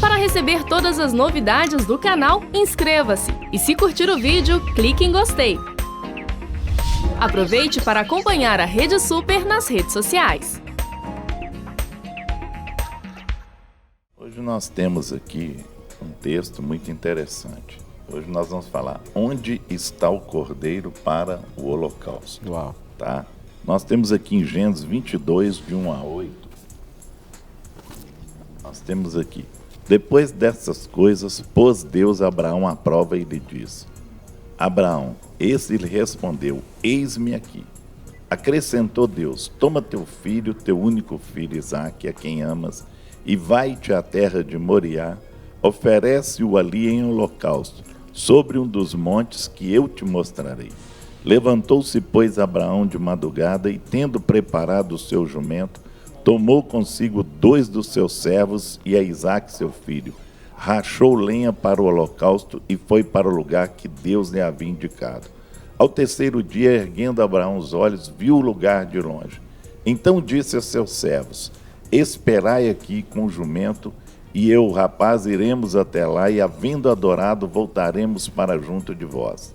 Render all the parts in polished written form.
Para receber todas as novidades do canal, inscreva-se e, se curtir o vídeo, clique em gostei. Aproveite para acompanhar a Rede Super nas redes sociais. Hoje nós temos aqui um texto muito interessante. Hoje nós vamos falar onde está o cordeiro para o holocausto. Uau. Tá? Nós temos aqui em Gênesis 22, de 1 a 8. Nós temos aqui: depois dessas coisas, pôs Deus a Abraão à prova e lhe disse: Abraão, esse lhe respondeu: eis-me aqui. Acrescentou Deus: toma teu filho, teu único filho Isaque, a quem amas, e vai-te à terra de Moriá, oferece-o ali em holocausto, sobre um dos montes que eu te mostrarei. Levantou-se, pois, Abraão de madrugada, e tendo preparado o seu jumento, tomou consigo 2 dos seus servos e a Isaque seu filho, rachou lenha para o holocausto e foi para o lugar que Deus lhe havia indicado. Ao terceiro dia, erguendo Abraão os olhos, viu o lugar de longe. Então disse a seus servos: esperai aqui com o jumento, e eu, o rapaz, iremos até lá, e havendo adorado, voltaremos para junto de vós.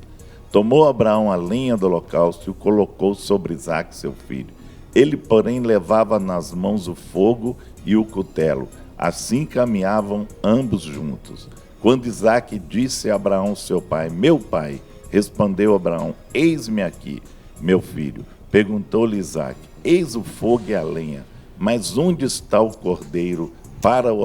Tomou Abraão a lenha do holocausto e o colocou sobre Isaque seu filho. Ele, porém, levava nas mãos o fogo e o cutelo. Assim caminhavam ambos juntos. Quando Isaque disse a Abraão seu pai: meu pai, respondeu Abraão: eis-me aqui, meu filho. Perguntou-lhe Isaque: eis o fogo e a lenha, mas onde está o cordeiro para o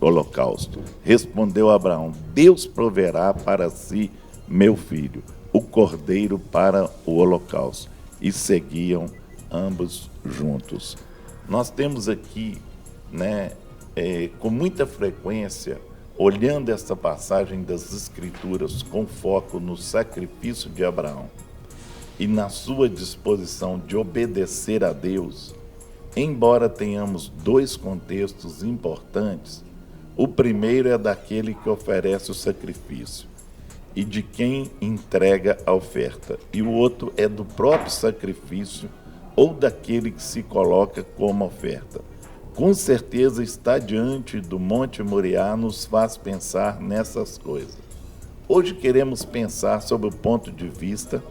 holocausto? Respondeu Abraão: Deus proverá para si, meu filho, o cordeiro para o holocausto. E seguiam ambos juntos. Nós temos aqui, com muita frequência, olhando esta passagem das Escrituras com foco no sacrifício de Abraão e na sua disposição de obedecer a Deus. Embora tenhamos 2 contextos importantes, o primeiro é daquele que oferece o sacrifício e de quem entrega a oferta, e o outro é do próprio sacrifício ou daquele que se coloca como oferta. Com certeza, estar diante do Monte Moriá nos faz pensar nessas coisas. Hoje queremos pensar sobre o ponto de vista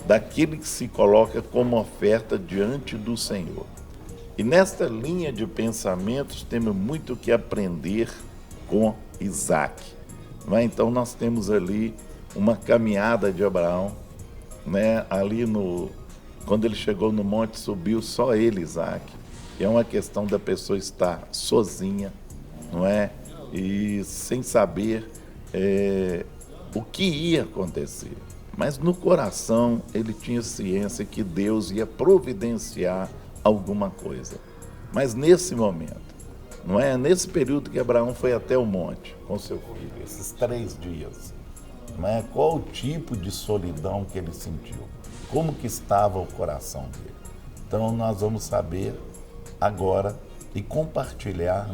daquele que se coloca como oferta diante do Senhor. E nesta linha de pensamentos temos muito que aprender com Isaque. Então nós temos ali uma caminhada de Abraão, ali quando ele chegou no monte, subiu só ele, Isaque. E é uma questão da pessoa estar sozinha, não é? E sem saber o que ia acontecer. Mas no coração ele tinha ciência que Deus ia providenciar alguma coisa. Mas nesse momento, nesse período que Abraão foi até o monte com seu filho, esses 3 dias, qual o tipo de solidão que ele sentiu? Como que estava o coração dele? Então nós vamos saber agora e compartilhar,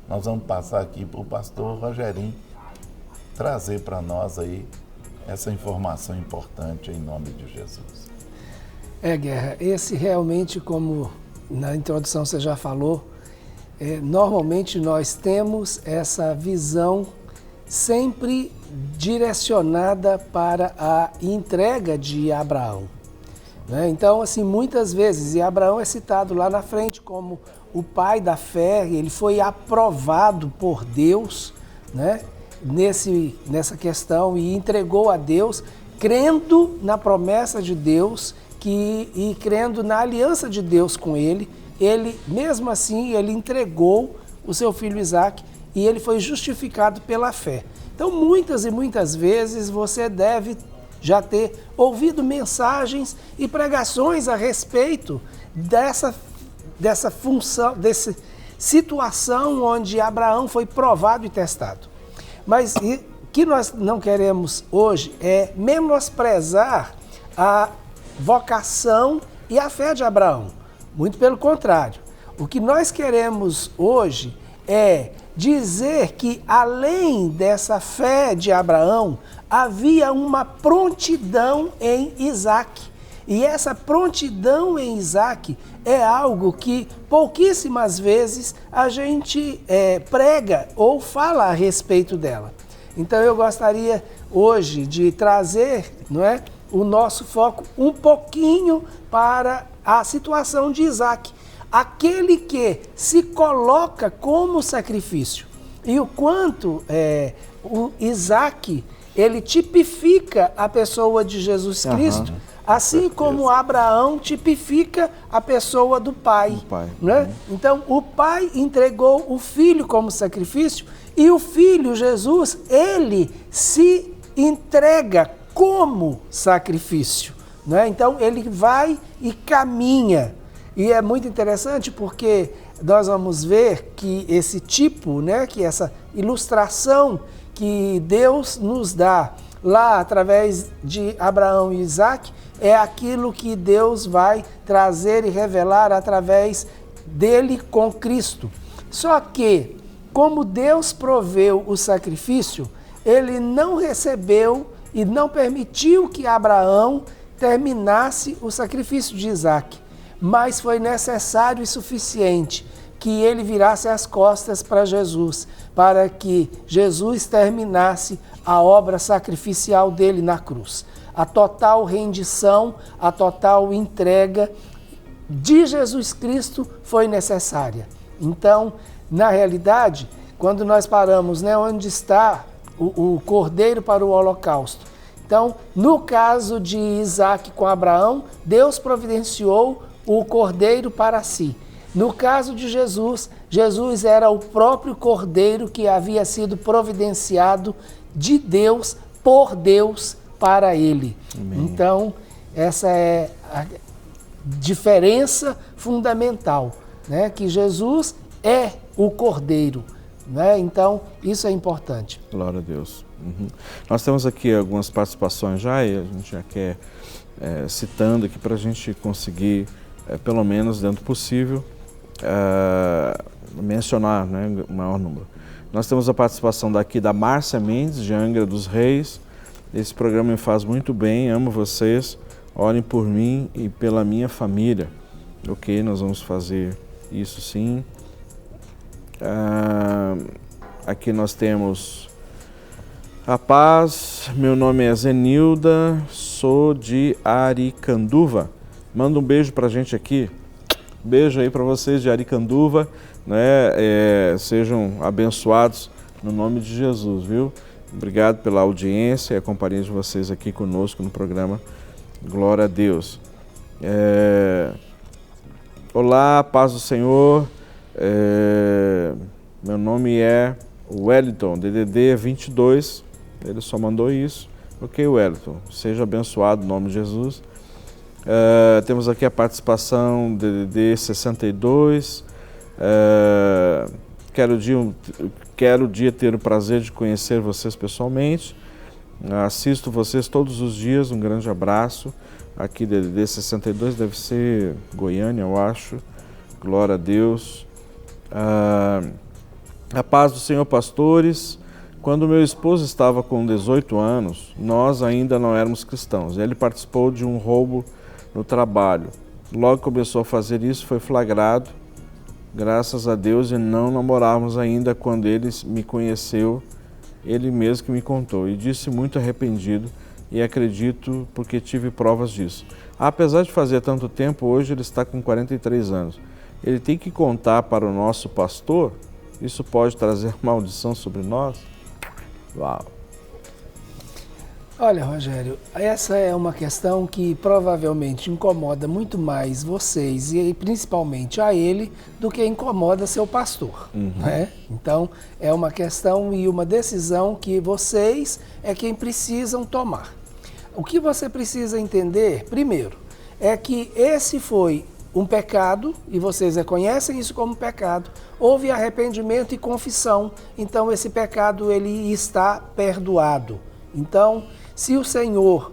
Nós vamos passar aqui para o pastor Rogerinho trazer para nós aí essa informação importante em nome de Jesus. Guerra, esse realmente, como na introdução você já falou, normalmente nós temos essa visão sempre direcionada para a entrega de Abraão. Então, assim, muitas vezes, e Abraão é citado lá na frente como o pai da fé, ele foi aprovado por Deus, nessa questão, e entregou a Deus, crendo na promessa de Deus e crendo na aliança de Deus com ele. Ele, mesmo assim, ele entregou o seu filho Isaque e ele foi justificado pela fé. Então, muitas e muitas vezes você deve já ter ouvido mensagens e pregações a respeito dessa função, dessa situação onde Abraão foi provado e testado. Mas o que nós não queremos hoje é menosprezar a vocação e a fé de Abraão. Muito pelo contrário. O que nós queremos hoje é dizer que, além dessa fé de Abraão, havia uma prontidão em Isaque. E essa prontidão em Isaac é algo que pouquíssimas vezes a gente prega ou fala a respeito dela. Então eu gostaria hoje de trazer, não é, o nosso foco um pouquinho para a situação de Isaac, aquele que se coloca como sacrifício. E o quanto o Isaac, ele tipifica a pessoa de Jesus Cristo, assim como Abraão tipifica a pessoa do pai. Né? Então, o pai entregou o filho como sacrifício e o filho, Jesus, ele se entrega como sacrifício. Né? Então, ele vai e caminha. E é muito interessante porque nós vamos ver que esse tipo, né, que essa ilustração que Deus nos dá lá através de Abraão e Isaac, é aquilo que Deus vai trazer e revelar através dele com Cristo. Só que, como Deus proveu o sacrifício, ele não recebeu e não permitiu que Abraão terminasse o sacrifício de Isaac, mas foi necessário e suficiente que ele virasse as costas para Jesus, para que Jesus terminasse a obra sacrificial dele na cruz. A total rendição, a total entrega de Jesus Cristo foi necessária. Então, na realidade, quando nós paramos, né, onde está o cordeiro para o holocausto? Então, no caso de Isaac com Abraão, Deus providenciou o cordeiro para si. No caso de Jesus, Jesus era o próprio cordeiro que havia sido providenciado de Deus, por Deus, para ele. Amém. Então, essa é a diferença fundamental, né? Que Jesus é o cordeiro, né? Então, isso é importante. Glória a Deus. Nós temos aqui algumas participações já e a gente já quer citando aqui para a gente conseguir, pelo menos dentro do possível, mencionar, né, o maior número. Nós temos a participação daqui da Márcia Mendes, de Angra dos Reis. Esse programa me faz muito bem, amo vocês, orem por mim e pela minha família. Ok, nós vamos fazer isso sim. Aqui nós temos a paz, meu nome é Zenilda, sou de Aricanduva. Manda um beijo pra gente aqui. Beijo aí para vocês de Aricanduva, né? Sejam abençoados no nome de Jesus, viu? Obrigado pela audiência e a companhia de vocês aqui conosco no programa Glória a Deus. Olá, paz do Senhor. Meu nome é Wellington, DDD 22. Ele só mandou isso. Ok, Wellington, seja abençoado no nome de Jesus. Temos aqui a participação DDD 62. Quero um dia ter o prazer de conhecer vocês pessoalmente. Assisto vocês todos os dias. Um grande abraço. Aqui DDD 62 deve ser Goiânia, eu acho. Glória a Deus. A paz do Senhor, pastores. Quando meu esposo estava com 18 anos, nós ainda não éramos cristãos. Ele participou de um roubo no trabalho. Logo que começou a fazer isso, foi flagrado, graças a Deus, e não namorávamos ainda quando ele me conheceu, ele mesmo que me contou, e disse muito arrependido, e acredito porque tive provas disso. Apesar de fazer tanto tempo, hoje ele está com 43 anos. Ele tem que contar para o nosso pastor? Isso pode trazer maldição sobre nós? Uau! Olha, Rogério, essa é uma questão que provavelmente incomoda muito mais vocês e principalmente a ele do que incomoda seu pastor. Né? Então, é uma questão e uma decisão que vocês é quem precisam tomar. O que você precisa entender, primeiro, é que esse foi um pecado, e vocês reconhecem isso como pecado, houve arrependimento e confissão, então esse pecado ele está perdoado. Então, se o Senhor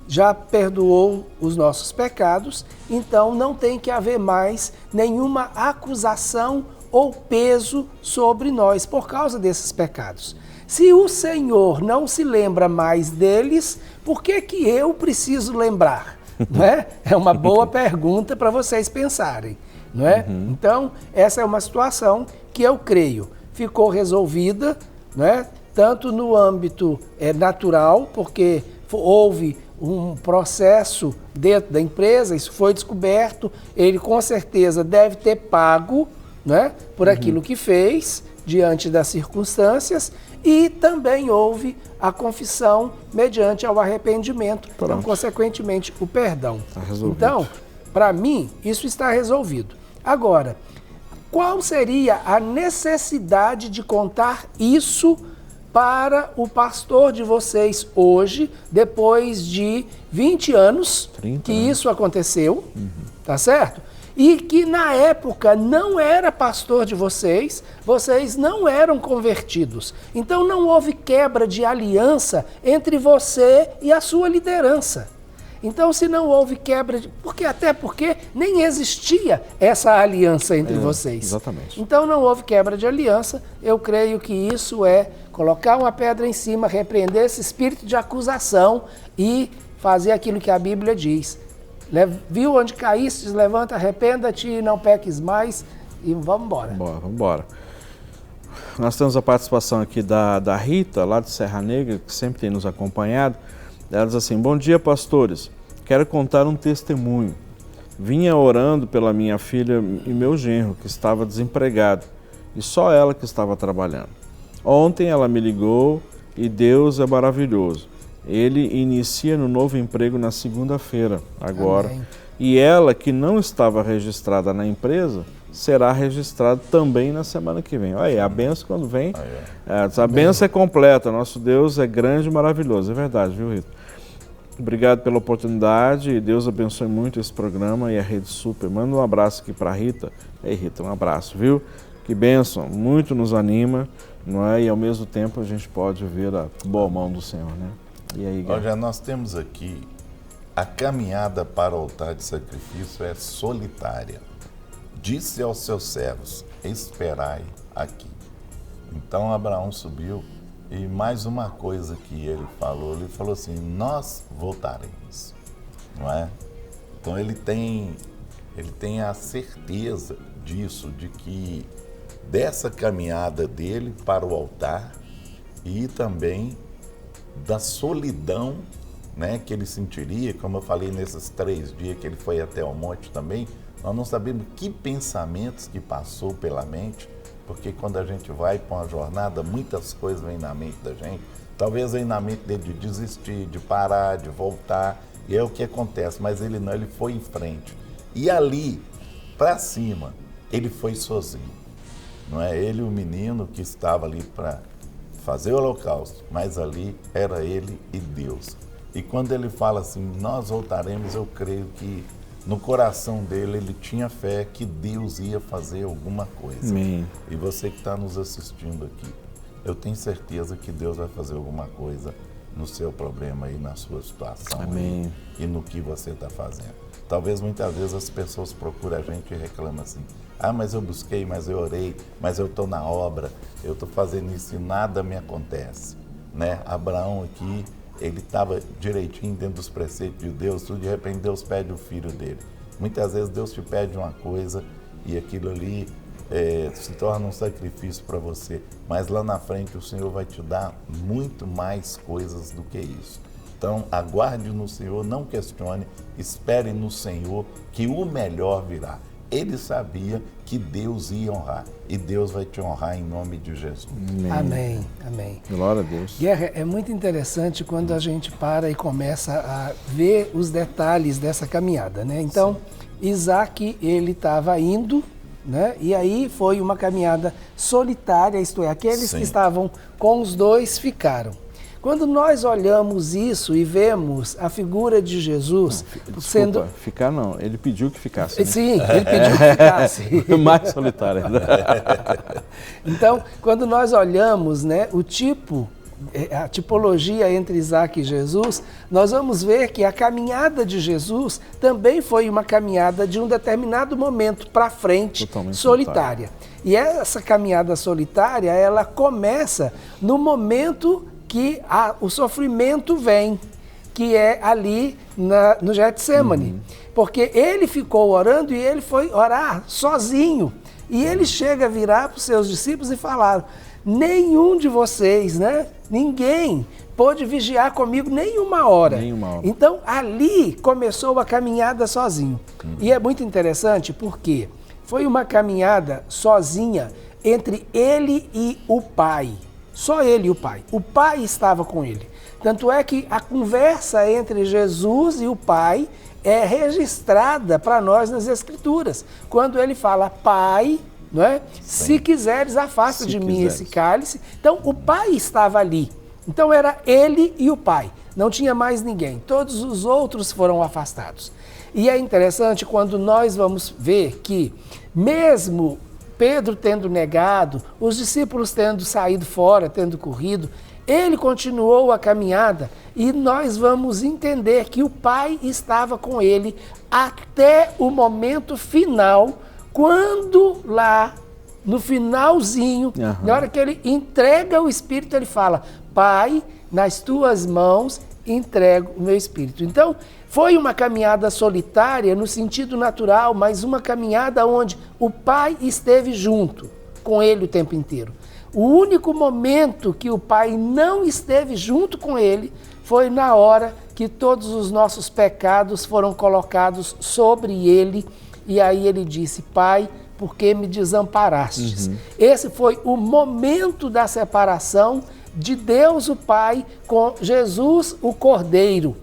já perdoou os nossos pecados, então não tem que haver mais nenhuma acusação ou peso sobre nós por causa desses pecados. Se o Senhor não se lembra mais deles, por que que eu preciso lembrar? Não é? É uma boa pergunta para vocês pensarem. Não é? Então, essa é uma situação que eu creio ficou resolvida, não é? Tanto no âmbito natural, porque houve um processo dentro da empresa, isso foi descoberto, ele com certeza deve ter pago, né, por aquilo que fez diante das circunstâncias, e também houve a confissão mediante ao arrependimento, então, consequentemente, o perdão. Tá resolvido. Então, para mim, isso está resolvido. Agora, qual seria a necessidade de contar isso para o pastor de vocês hoje, depois de 20 anos que isso aconteceu, tá certo? E que na época não era pastor de vocês, vocês não eram convertidos. Então não houve quebra de aliança entre você e a sua liderança. Então, se não houve quebra de... Até porque nem existia essa aliança entre vocês. Exatamente. Então, não houve quebra de aliança. Eu creio que isso é colocar uma pedra em cima, repreender esse espírito de acusação e fazer aquilo que a Bíblia diz. Viu onde caístes, levanta, arrependa-te e não peques mais. E vamos embora. Vamos embora. Nós temos a participação aqui da Rita, lá de Serra Negra, que sempre tem nos acompanhado. Ela diz assim: bom dia, pastores, quero contar um testemunho. Vinha orando pela minha filha e meu genro, que estava desempregado, e só ela que estava trabalhando. Ontem ela me ligou e Deus é maravilhoso. Ele inicia no novo emprego na segunda-feira, agora. Amém. E ela, que não estava registrada na empresa, será registrada também na semana que vem. Olha aí, a benção quando vem, a benção é completa. Nosso Deus é grande e maravilhoso. É verdade, viu, Rita? Obrigado pela oportunidade, Deus abençoe muito esse programa e a Rede Super. Manda um abraço aqui para a Rita. Ei, Rita, um abraço, viu? Que bênção, muito nos anima, não é? E ao mesmo tempo a gente pode ver a boa mão do Senhor, né? E aí, olha, nós temos aqui a caminhada para o altar de sacrifício é solitária. Disse aos seus servos: esperai aqui. Então Abraão subiu. E mais uma coisa que ele falou assim: nós voltaremos, não é? Então ele tem a certeza disso, de que dessa caminhada dele para o altar e também da solidão, né, que ele sentiria, como eu falei nesses 3 dias que ele foi até o monte também, nós não sabemos que pensamentos que passou pela mente, porque quando a gente vai para uma jornada, muitas coisas vêm na mente da gente. Talvez vem na mente dele de desistir, de parar, de voltar, e é o que acontece, mas ele não, ele foi em frente. E ali, para cima, ele foi sozinho. Não é ele o menino que estava ali para fazer o holocausto, mas ali era ele e Deus. E quando ele fala assim, nós voltaremos, eu creio que no coração dele, ele tinha fé que Deus ia fazer alguma coisa. Amém. E você que está nos assistindo aqui, eu tenho certeza que Deus vai fazer alguma coisa no seu problema e na sua situação. Amém. E no que você está fazendo. Talvez muitas vezes as pessoas procuram a gente e reclamam assim: ah, mas eu busquei, mas eu orei, mas eu estou na obra, eu estou fazendo isso e nada me acontece. Né? Abraão aqui, ele estava direitinho dentro dos preceitos de Deus, tudo, de repente Deus pede o filho dele. Muitas vezes Deus te pede uma coisa e aquilo ali se torna um sacrifício para você, mas lá na frente o Senhor vai te dar muito mais coisas do que isso. Então aguarde no Senhor, não questione, espere no Senhor que o melhor virá. Ele sabia que Deus ia honrar e Deus vai te honrar em nome de Jesus. Amém, amém. Glória a Deus. Guerra, é muito interessante quando a gente para e começa a ver os detalhes dessa caminhada, né? Então, Isaac, ele estava indo, né? E aí foi uma caminhada solitária, isto é, aqueles que estavam com os dois ficaram. Quando nós olhamos isso e vemos a figura de Jesus sendo... Ficar não, ele pediu que ficasse. Né? Sim, ele pediu que ficasse. Mais solitário ainda. Então, quando nós olhamos, né, o tipo, a tipologia entre Isaac e Jesus, nós vamos ver que a caminhada de Jesus também foi uma caminhada de um determinado momento para frente, totalmente solitária. E essa caminhada solitária, ela começa no momento que o sofrimento vem. que é ali no Getsêmani. Porque ele ficou orando e ele foi orar sozinho. E ele chega a virar para os seus discípulos e falar: nenhum de vocês, né? Ninguém pôde vigiar comigo nenhuma hora. Então, ali começou a caminhada sozinho. E é muito interessante porque foi uma caminhada sozinha entre ele e o Pai. Só ele e o Pai. O Pai estava com ele. Tanto é que a conversa entre Jesus e o Pai é registrada para nós nas Escrituras. Quando ele fala: Pai, não é? Se quiseres, afasta de mim esse cálice. Então, o Pai estava ali. Então, era ele e o Pai. Não tinha mais ninguém. Todos os outros foram afastados. E é interessante quando nós vamos ver que, mesmo Pedro tendo negado, os discípulos tendo saído fora, tendo corrido, ele continuou a caminhada e nós vamos entender que o Pai estava com ele até o momento final, quando lá no finalzinho, na hora que ele entrega o Espírito, ele fala: Pai, nas tuas mãos entrego o meu Espírito. Então, foi uma caminhada solitária no sentido natural, mas uma caminhada onde o Pai esteve junto com ele o tempo inteiro. O único momento que o Pai não esteve junto com ele foi na hora que todos os nossos pecados foram colocados sobre ele. E aí ele disse: Pai, por que me desamparastes? Esse foi o momento da separação de Deus o Pai com Jesus o Cordeiro.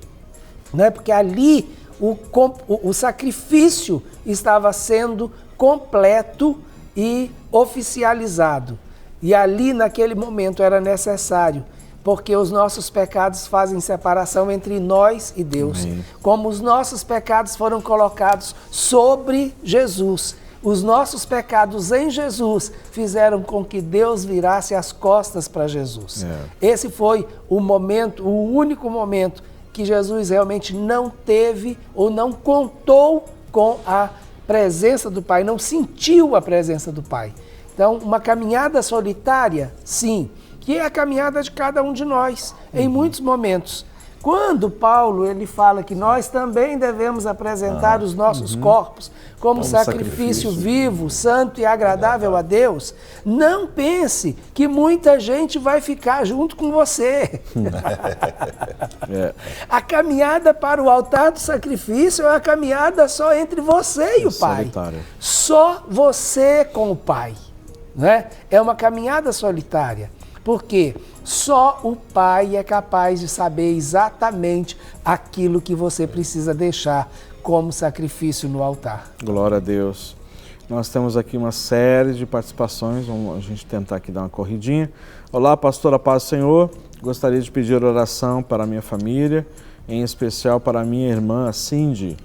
Né? Porque ali o sacrifício estava sendo completo e oficializado. E ali, naquele momento, era necessário, porque os nossos pecados fazem separação entre nós e Deus. Como os nossos pecados foram colocados sobre Jesus, os nossos pecados em Jesus fizeram com que Deus virasse as costas para Jesus. Esse foi o momento, o único momento que Jesus realmente não teve ou não contou com a presença do Pai, não sentiu a presença do Pai. Então, uma caminhada solitária, sim, que é a caminhada de cada um de nós, em muitos momentos. Quando Paulo ele fala que nós também devemos apresentar os nossos corpos como sacrifício vivo, santo e agradável a Deus, não pense que muita gente vai ficar junto com você. A caminhada para o altar do sacrifício é uma caminhada só entre você e o Pai. Solitária. Só você com o Pai. Né? É uma caminhada solitária, porque só o Pai é capaz de saber exatamente aquilo que você precisa deixar como sacrifício no altar. Glória a Deus. Nós temos aqui uma série de participações, vamos a gente tentar aqui dar uma corridinha. Olá, pastora Paz do Senhor, gostaria de pedir oração para a minha família, em especial para a minha irmã, a Cindy.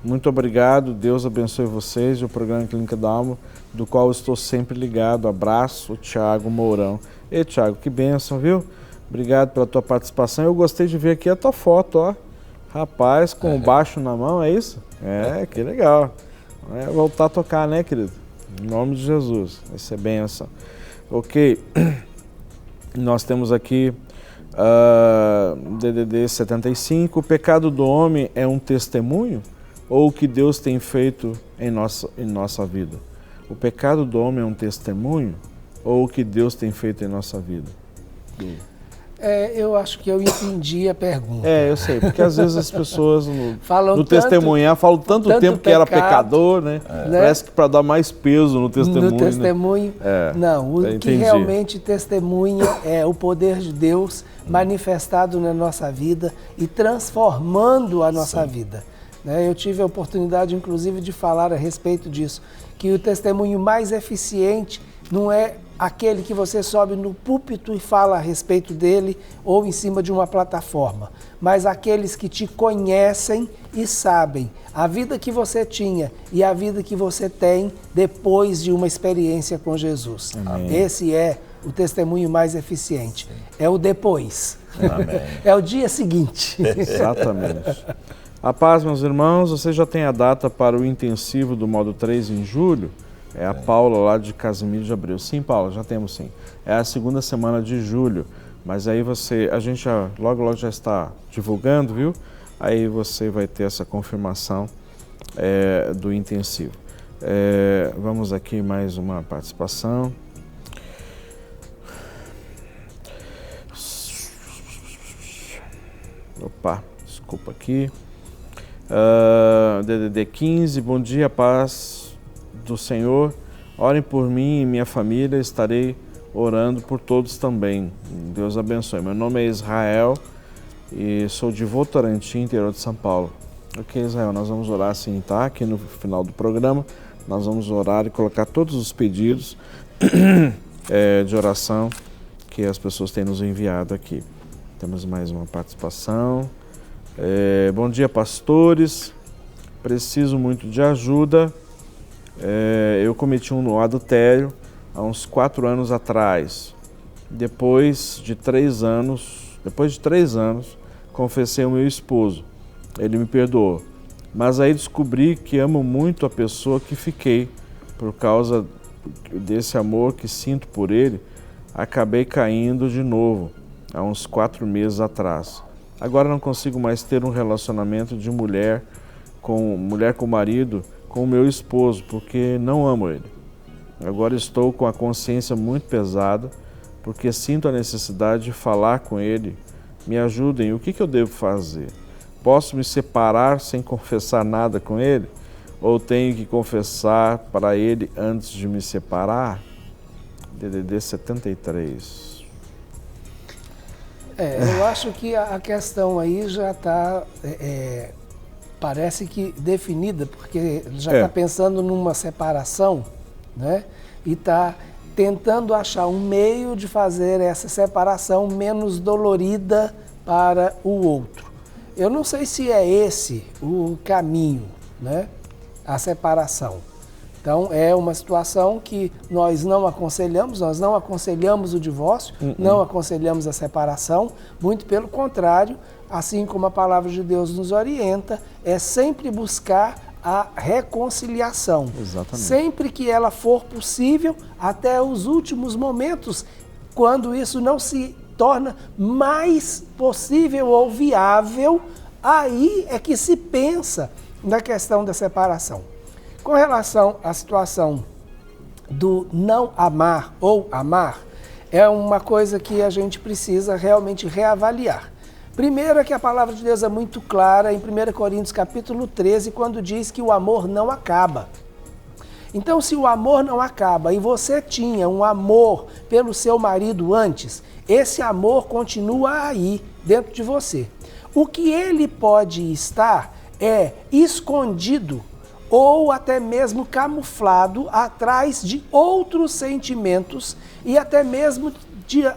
Muito obrigado, Deus abençoe vocês e o programa Clínica da Alma, do qual estou sempre ligado. Abraço, Tiago Mourão. Ei, Tiago, que bênção, viu? Obrigado pela tua participação. Eu gostei de ver aqui a tua foto, ó. Rapaz, com o baixo na mão, é isso? É, que legal. É voltar a tocar, né, querido? Em nome de Jesus, vai ser bênção. Ok, nós temos aqui DDD 75. O pecado do homem é um testemunho? Ou o que Deus tem feito em nossa vida? O pecado do homem é um testemunho? Ou o que Deus tem feito em nossa vida? Eu acho que eu entendi a pergunta. Eu sei, porque às vezes as pessoas no tanto, testemunhar falam tanto tempo que era pecador, né? Né? Parece que para dar mais peso no testemunho. No testemunho, né? Não, o que realmente testemunha é o poder de Deus manifestado na nossa vida e transformando a nossa vida. Eu tive a oportunidade, inclusive, de falar a respeito disso, que o testemunho mais eficiente não é aquele que você sobe no púlpito e fala a respeito dele ou em cima de uma plataforma, mas aqueles que te conhecem e sabem a vida que você tinha e a vida que você tem depois de uma experiência com Jesus. Amém. Esse é o testemunho mais eficiente. É o depois. Amém. É o dia seguinte. Exatamente. A paz, meus irmãos, você já tem a data para o intensivo do módulo 3 em julho? É a Paula lá de Casimiro de Abreu. Sim, Paula, já temos sim. É a segunda semana de julho. Mas aí a gente logo já está divulgando, viu? Aí você vai ter essa confirmação do intensivo. Vamos aqui mais uma participação. Opa, desculpa aqui. DDD 15, bom dia, paz do Senhor. Orem por mim e minha família, estarei orando por todos também. Deus abençoe. Meu nome é Israel e sou de Votorantim, interior de São Paulo. Ok, Israel, nós vamos orar sim, tá? Aqui no final do programa, nós vamos orar e colocar todos os pedidos de oração que as pessoas têm nos enviado aqui. Temos mais uma participação. Bom dia, pastores. Preciso muito de ajuda. Eu cometi um adultério há uns 4 anos atrás. Depois de 3 anos, confessei ao meu esposo. Ele me perdoou. Mas aí descobri que amo muito a pessoa que fiquei. Por causa desse amor que sinto por ele, acabei caindo de novo, há uns 4 meses atrás. Agora não consigo mais ter um relacionamento de mulher com marido com o meu esposo, porque não amo ele. Agora estou com a consciência muito pesada, porque sinto a necessidade de falar com ele. Me ajudem, o que eu devo fazer? Posso me separar sem confessar nada com ele? Ou tenho que confessar para ele antes de me separar? DDD 73. Eu acho que a questão aí já está, parece que definida, porque já está pensando numa separação, né? E está tentando achar um meio de fazer essa separação menos dolorida para o outro. Eu não sei se é esse o caminho, né? A separação. Então, é uma situação que nós não aconselhamos o divórcio, não aconselhamos a separação, muito pelo contrário, assim como a palavra de Deus nos orienta, é sempre buscar a reconciliação. Exatamente. Sempre que ela for possível, até os últimos momentos, quando isso não se torna mais possível ou viável, aí é que se pensa na questão da separação. Com relação à situação do não amar ou amar, é uma coisa que a gente precisa realmente reavaliar. Primeiro é que a palavra de Deus é muito clara em 1 Coríntios capítulo 13, quando diz que o amor não acaba. Então, se o amor não acaba e você tinha um amor pelo seu marido antes, esse amor continua aí dentro de você. O que ele pode estar escondido ou até mesmo camuflado atrás de outros sentimentos e até mesmo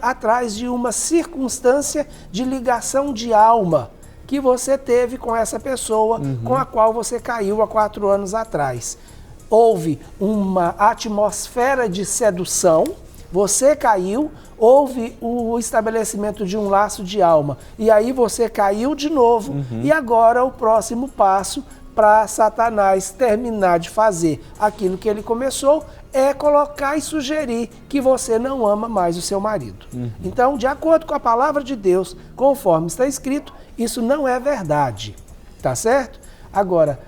atrás de uma circunstância de ligação de alma que você teve com essa pessoa com a qual você caiu há 4 anos atrás. Houve uma atmosfera de sedução, você caiu, houve o estabelecimento de um laço de alma e aí você caiu de novo e agora o próximo passo para Satanás terminar de fazer aquilo que ele começou é colocar e sugerir que você não ama mais o seu marido. Então, de acordo com a palavra de Deus, conforme está escrito, isso não é verdade, tá certo? Agora,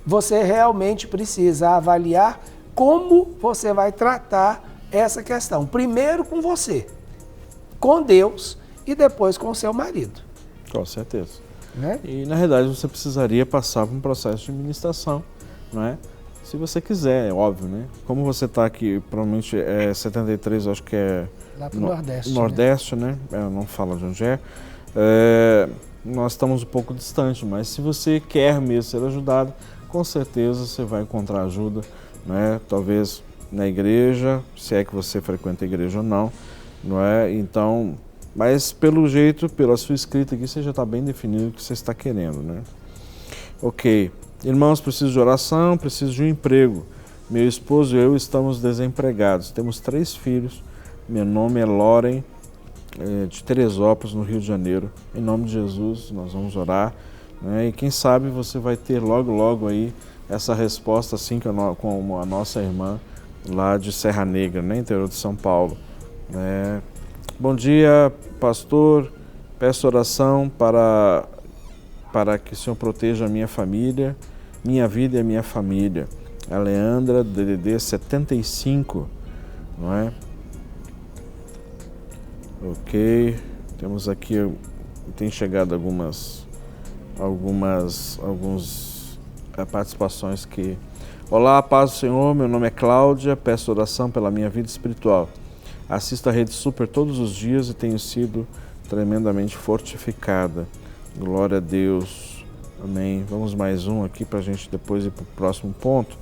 você realmente precisa avaliar como você vai tratar essa questão. Primeiro com você, com Deus e depois com o seu marido. Com certeza. Né? E na realidade você precisaria passar por um processo de administração, não é? Se você quiser, é óbvio, né? Como você está aqui, provavelmente 73, eu acho que é lá para o Nordeste. Nordeste, né? Não fala de onde é. Nós estamos um pouco distante, mas se você quer mesmo ser ajudado, com certeza você vai encontrar ajuda, né? Talvez na igreja, se é que você frequenta a igreja ou não, não é? Então, mas pelo jeito, pela sua escrita aqui, você já está bem definido o que você está querendo, né? Ok. Irmãos, preciso de oração, preciso de um emprego. Meu esposo e eu estamos desempregados. Temos 3 filhos. Meu nome é Loren, de Teresópolis, no Rio de Janeiro. Em nome de Jesus, nós vamos orar, né? E quem sabe você vai ter logo aí essa resposta, assim como a nossa irmã lá de Serra Negra, né? Interior de São Paulo, né? Bom dia, pastor. Peço oração para que o Senhor proteja a minha família, minha vida e a minha família. A Leandra, DDD 75, não é? Ok, temos aqui, tem chegado algumas participações que... Olá, paz do Senhor, meu nome é Cláudia, peço oração pela minha vida espiritual. Assisto a Rede Super todos os dias e tenho sido tremendamente fortificada. Glória a Deus. Amém. Vamos mais um aqui para a gente depois ir para o próximo ponto.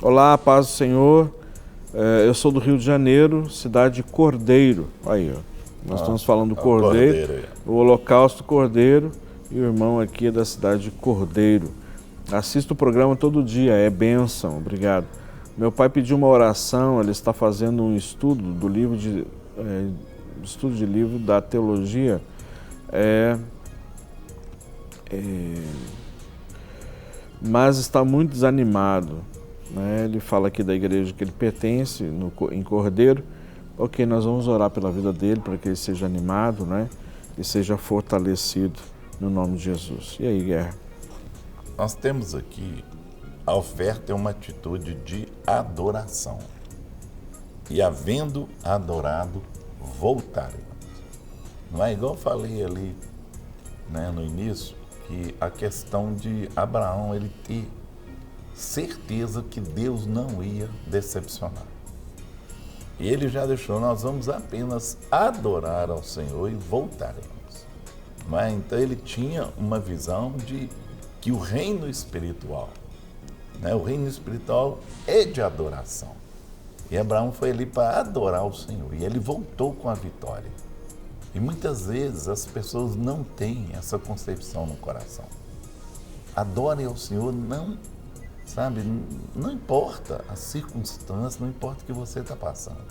Olá, paz do Senhor. Eu sou do Rio de Janeiro, cidade de Cordeiro. Aí, ó. Nós estamos falando do Cordeiro, o Holocausto Cordeiro, e o irmão aqui é da cidade de Cordeiro. Assisto o programa todo dia, é bênção, obrigado. Meu pai pediu uma oração, ele está fazendo um estudo do livro de livro da teologia, mas está muito desanimado, né? Ele fala aqui da igreja que ele pertence, em Cordeiro. Ok, nós vamos orar pela vida dele, para que ele seja animado, né? E seja fortalecido no nome de Jesus. E aí, Guerra? Nós temos aqui, a oferta é uma atitude de adoração. E havendo adorado, voltaremos. Não é igual eu falei ali, né, no início, que a questão de Abraão, ele ter certeza que Deus não ia decepcionar. E ele já deixou, nós vamos apenas adorar ao Senhor e voltaremos. Não é? Então ele tinha uma visão de que o reino espiritual, né, o reino espiritual é de adoração. E Abraão foi ali para adorar o Senhor e ele voltou com a vitória. E muitas vezes as pessoas não têm essa concepção no coração. Adorem ao Senhor, não, sabe, não importa as circunstâncias, não importa o que você está passando.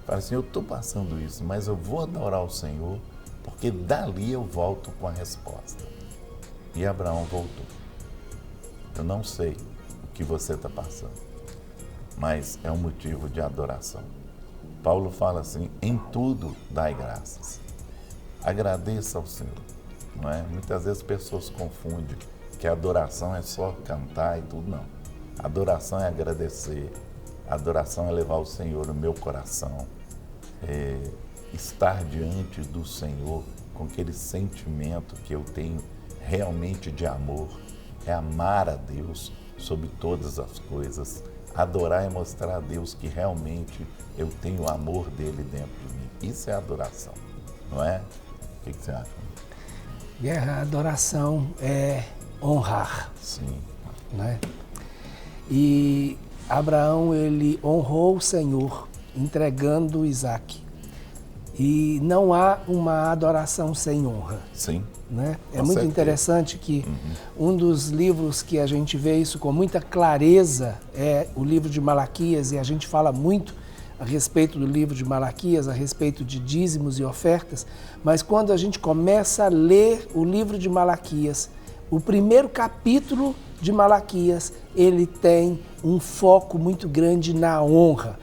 Fala assim, eu estou passando isso, mas eu vou adorar o Senhor, porque dali eu volto com a resposta. E Abraão voltou. Eu não sei o que você está passando, mas é um motivo de adoração. Paulo fala assim, em tudo dai graças. Agradeça ao Senhor. Não é? Muitas vezes as pessoas confundem que a adoração é só cantar e tudo, não. Adoração é agradecer, adoração é levar o Senhor no meu coração, estar diante do Senhor com aquele sentimento que eu tenho realmente de amor, é amar a Deus sobre todas as coisas. Adorar é mostrar a Deus que realmente eu tenho o amor dele dentro de mim. Isso é adoração, não é? O que você acha? Guerra, adoração é honrar. Sim. Né? E Abraão, ele honrou o Senhor entregando Isaque. E não há uma adoração sem honra. Sim. Né? É muito interessante que um dos livros que a gente vê isso com muita clareza é o livro de Malaquias, e a gente fala muito a respeito do livro de Malaquias, a respeito de dízimos e ofertas, mas quando a gente começa a ler o livro de Malaquias, o primeiro capítulo de Malaquias, ele tem um foco muito grande na honra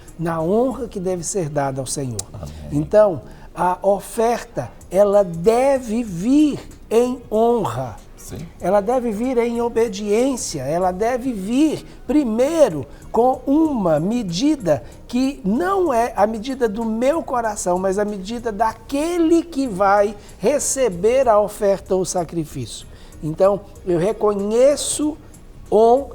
que deve ser dada ao Senhor. Amém. Então, a oferta, ela deve vir em honra. Sim. Ela deve vir em obediência, ela deve vir primeiro com uma medida que não é a medida do meu coração, mas a medida daquele que vai receber a oferta ou o sacrifício. Então, eu reconheço,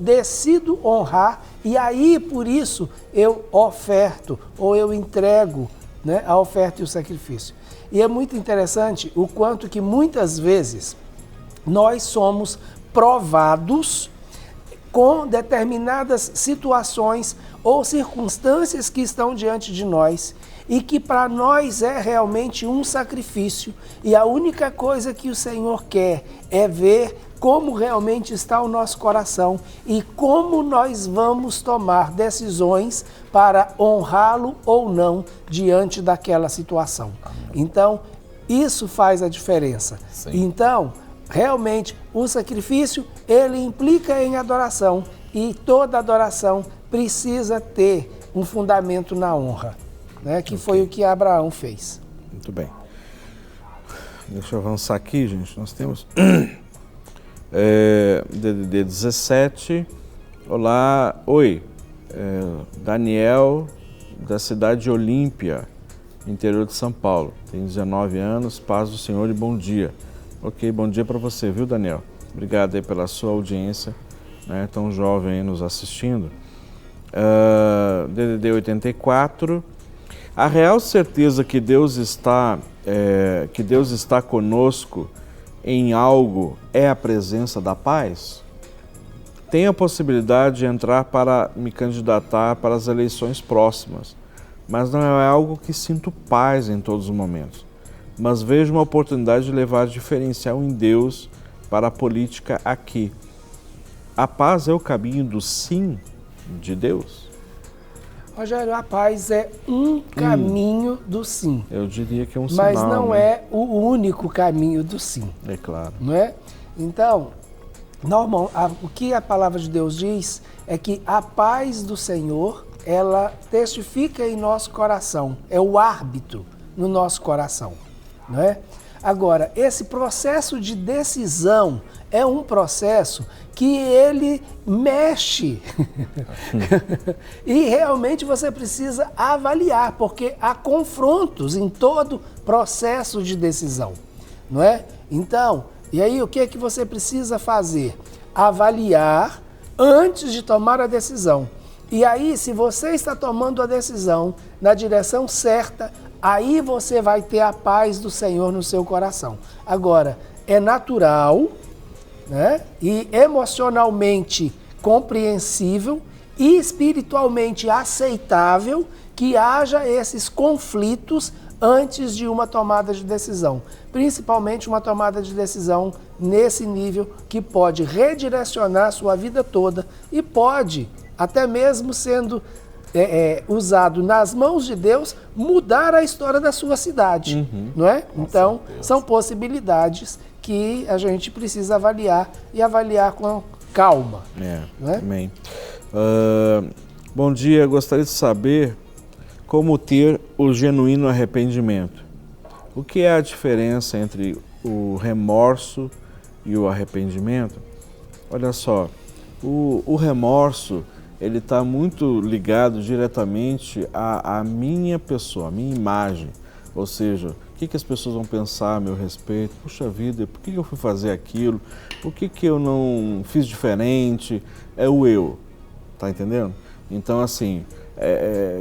decido honrar, e aí, por isso, eu oferto ou eu entrego, né, a oferta e o sacrifício. E é muito interessante o quanto que muitas vezes nós somos provados com determinadas situações ou circunstâncias que estão diante de nós e que para nós é realmente um sacrifício, e a única coisa que o Senhor quer é ver como realmente está o nosso coração e como nós vamos tomar decisões para honrá-lo ou não diante daquela situação. Então, isso faz a diferença. Sim. Então, realmente, o sacrifício, ele implica em adoração, e toda adoração precisa ter um fundamento na honra, né? Que foi o que Abraão fez. Muito bem. Deixa eu avançar aqui, gente. Nós temos DDD 17. Olá, oi. Daniel, da cidade de Olímpia, interior de São Paulo. Tem 19 anos, paz do Senhor e bom dia. Ok, bom dia para você, viu, Daniel? Obrigado aí pela sua audiência, né, tão jovem aí nos assistindo. DDD 84. A real certeza que Deus está conosco em algo é a presença da paz? Tenho a possibilidade de entrar para me candidatar para as eleições próximas, mas não é algo que sinto paz em todos os momentos. Mas vejo uma oportunidade de levar diferencial em Deus para a política aqui. A paz é o caminho do sim de Deus? Rogério, a paz é um caminho do sim. Eu diria que é um sinal. Mas não né? é o único caminho do sim. É claro. Não é? Então, o que a palavra de Deus diz é que a paz do Senhor, ela testifica em nosso coração, é o árbitro no nosso coração, não é? Agora, esse processo de decisão é um processo que ele mexe e realmente você precisa avaliar, porque há confrontos em todo processo de decisão, não é? Então, e aí o que é que você precisa fazer? Avaliar antes de tomar a decisão. E aí, se você está tomando a decisão na direção certa, aí você vai ter a paz do Senhor no seu coração. Agora, é natural, né, e emocionalmente compreensível e espiritualmente aceitável que haja esses conflitos antes de uma tomada de decisão. Principalmente uma tomada de decisão nesse nível que pode redirecionar a sua vida toda e pode, até mesmo sendo usado nas mãos de Deus, mudar a história da sua cidade, não é? Então, são possibilidades que a gente precisa avaliar e avaliar com calma. Não é? Amém. Bom dia, gostaria de saber como ter o genuíno arrependimento. O que é a diferença entre o remorso e o arrependimento? Olha só, o remorso, ele está muito ligado diretamente à minha pessoa, à minha imagem. Ou seja, o que as pessoas vão pensar a meu respeito? Puxa vida, por que eu fui fazer aquilo? Por que eu não fiz diferente? É o eu, tá entendendo? Então, assim,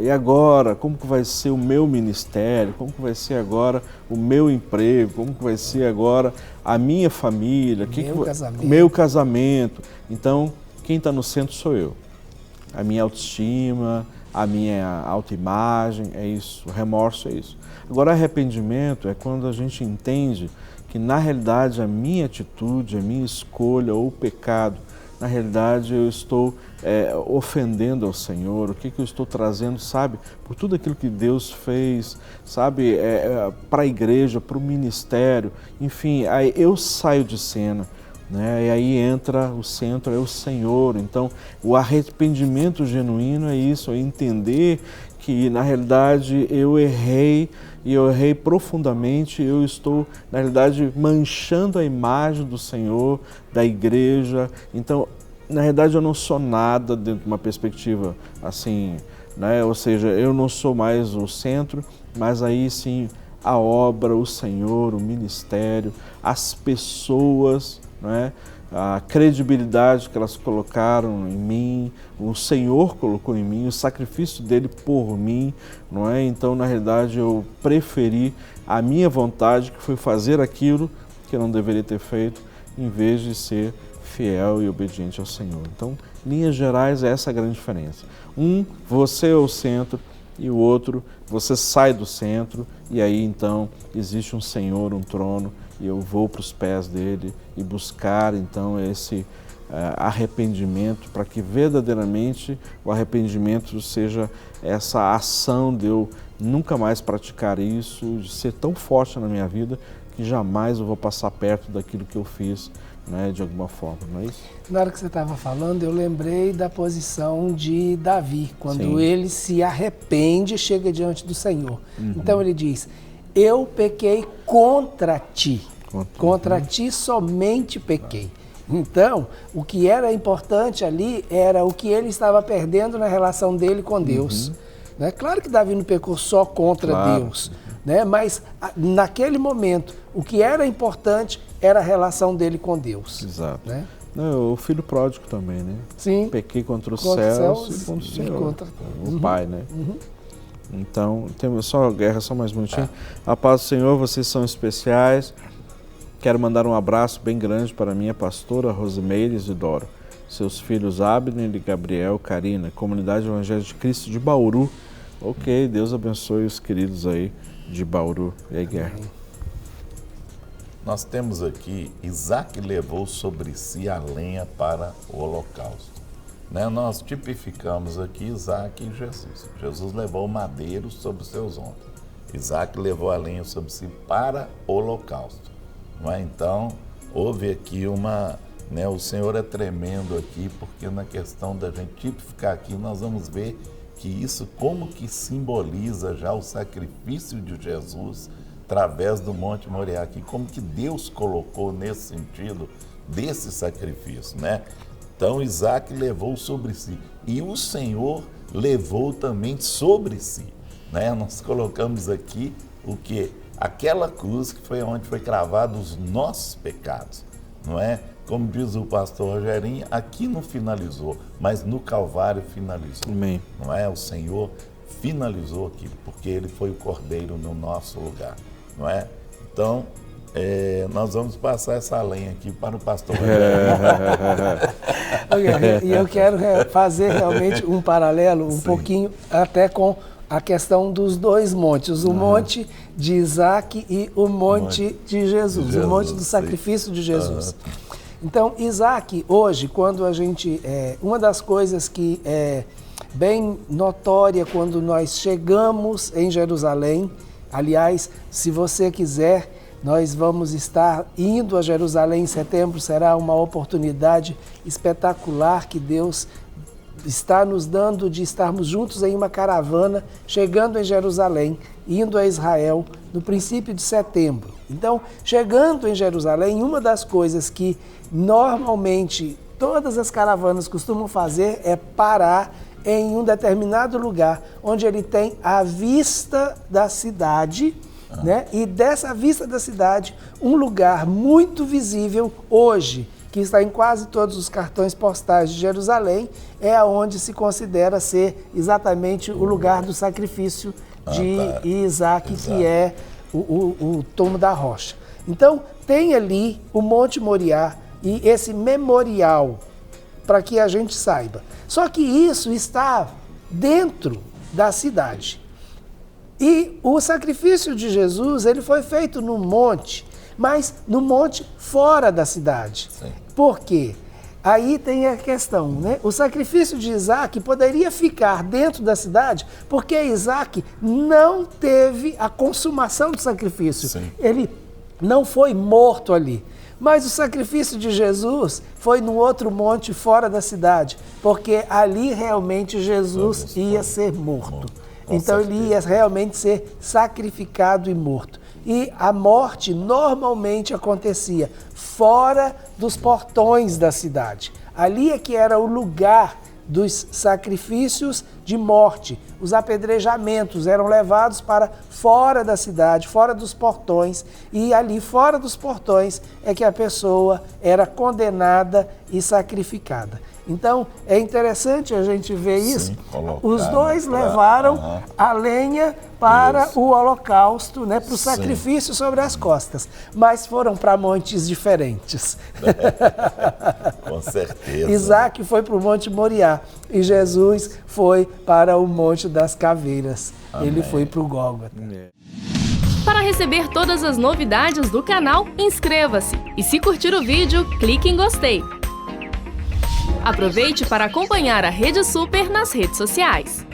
e agora? Como que vai ser o meu ministério? Como que vai ser agora o meu emprego? Como que vai ser agora a minha família? Meu casamento. Então, quem está no centro sou eu. A minha autoestima, a minha autoimagem, é isso. O remorso é isso. Agora, arrependimento é quando a gente entende que, na realidade, a minha atitude, a minha escolha ou o pecado, na realidade, eu estou ofendendo ao Senhor. O que eu estou trazendo, sabe? Por tudo aquilo que Deus fez, sabe? Para a igreja, para o ministério, enfim, aí eu saio de cena. Né? E aí entra o centro, é o Senhor. Então, o arrependimento genuíno é isso, é entender que, na realidade, eu errei e eu errei profundamente, eu estou, na realidade, manchando a imagem do Senhor, da igreja. Então, na realidade, eu não sou nada dentro de uma perspectiva assim, né? Ou seja, eu não sou mais o centro, mas aí sim a obra, o Senhor, o ministério, as pessoas, né? A credibilidade que elas colocaram em mim, o Senhor colocou em mim, o sacrifício dele por mim, não é? Então, na realidade, eu preferi a minha vontade, que foi fazer aquilo que eu não deveria ter feito, em vez de ser fiel e obediente ao Senhor. Então, em linhas gerais, essa é a grande diferença. Você é o centro, e o outro, você sai do centro, e aí então existe um Senhor, um trono, e eu vou para os pés dele e buscar então esse arrependimento, para que verdadeiramente o arrependimento seja essa ação de eu nunca mais praticar isso, de ser tão forte na minha vida que jamais eu vou passar perto daquilo que eu fiz né, de alguma forma, não é isso? Na hora que você estava falando, eu lembrei da posição de Davi, quando Sim. ele se arrepende e chega diante do Senhor. Então ele diz, eu pequei contra ti, contra ti somente pequei. Então, o que era importante ali era o que ele estava perdendo na relação dele com Deus. Né? Claro que Davi não pecou só contra Deus, né? Mas naquele momento, o que era importante era a relação dele com Deus. Exato. Né? Não, o filho pródigo também, né? Sim. Pequei contra os Contra céus os e contra o e Senhor, contra- o Pai, né? Então, temos só guerra, só mais um minutinho. A paz do Senhor, vocês são especiais. Quero mandar um abraço bem grande para a minha pastora Rosimeire Isidoro, seus filhos Abner e Gabriel, Karina, Comunidade Evangélica de Cristo de Bauru. Ok, Deus abençoe os queridos aí de Bauru. E aí, Guerra? Nós temos aqui, Isaac levou sobre si a lenha para o holocausto. Né? Nós tipificamos aqui Isaac e Jesus. Jesus levou o madeiro sobre os seus ombros. Isaac levou a lenha sobre si para o holocausto. Não é? Então, houve aqui uma... Né, o Senhor é tremendo aqui, porque na questão da gente tipificar aqui, nós vamos ver que isso como que simboliza já o sacrifício de Jesus através do Monte Moriá aqui, como que Deus colocou nesse sentido desse sacrifício, né? Então Isaac levou sobre si e o Senhor levou também sobre si, né? Nós colocamos aqui o que? Aquela cruz que foi onde foi cravado os nossos pecados, não é? Como diz o pastor Rogerinho, aqui não finalizou, mas no Calvário finalizou. Amém. Não é? O Senhor finalizou aquilo, porque Ele foi o Cordeiro no nosso lugar, não é? Então, nós vamos passar essa lenha aqui para o pastor E eu quero fazer realmente um paralelo um pouquinho até com a questão dos dois montes, o monte de Isaac e o monte de Jesus, o monte do sacrifício de Jesus. Então, Isaac, hoje, quando a gente... uma das coisas que é bem notória quando nós chegamos em Jerusalém, aliás, se você quiser, nós vamos estar indo a Jerusalém em setembro, será uma oportunidade espetacular que Deus está nos dando de estarmos juntos em uma caravana, chegando em Jerusalém, indo a Israel no princípio de setembro. Então, chegando em Jerusalém, uma das coisas que normalmente todas as caravanas costumam fazer é parar em um determinado lugar onde ele tem a vista da cidade, né? E dessa vista da cidade, um lugar muito visível hoje, que está em quase todos os cartões postais de Jerusalém, é onde se considera ser exatamente o lugar do sacrifício de Isaac, que é o tomo da rocha. Então, tem ali o Monte Moriá e esse memorial, para que a gente saiba. Só que isso está dentro da cidade. E o sacrifício de Jesus, ele foi feito no monte, mas no monte fora da cidade. Sim. Por quê? Aí tem a questão, né? O sacrifício de Isaac poderia ficar dentro da cidade, porque Isaac não teve a consumação do sacrifício. Sim. Ele não foi morto ali. Mas o sacrifício de Jesus foi num outro monte fora da cidade, porque ali realmente Jesus ia ser morto. Então ele ia realmente ser sacrificado e morto. E a morte normalmente acontecia fora dos portões da cidade. Ali é que era o lugar dos sacrifícios de morte. Os apedrejamentos eram levados para fora da cidade, fora dos portões, e ali fora dos portões é que a pessoa era condenada e sacrificada. Então, é interessante a gente ver isso. Os dois levaram a lenha para o holocausto, né, para o sacrifício sobre as costas, mas foram para montes diferentes. Com certeza. Isaac foi para o Monte Moriá e Jesus foi para o Monte das Caveiras. Amém. Ele foi para o Gólgota. Para receber todas as novidades do canal, inscreva-se. E se curtir o vídeo, clique em gostei. Aproveite para acompanhar a Rede Super nas redes sociais.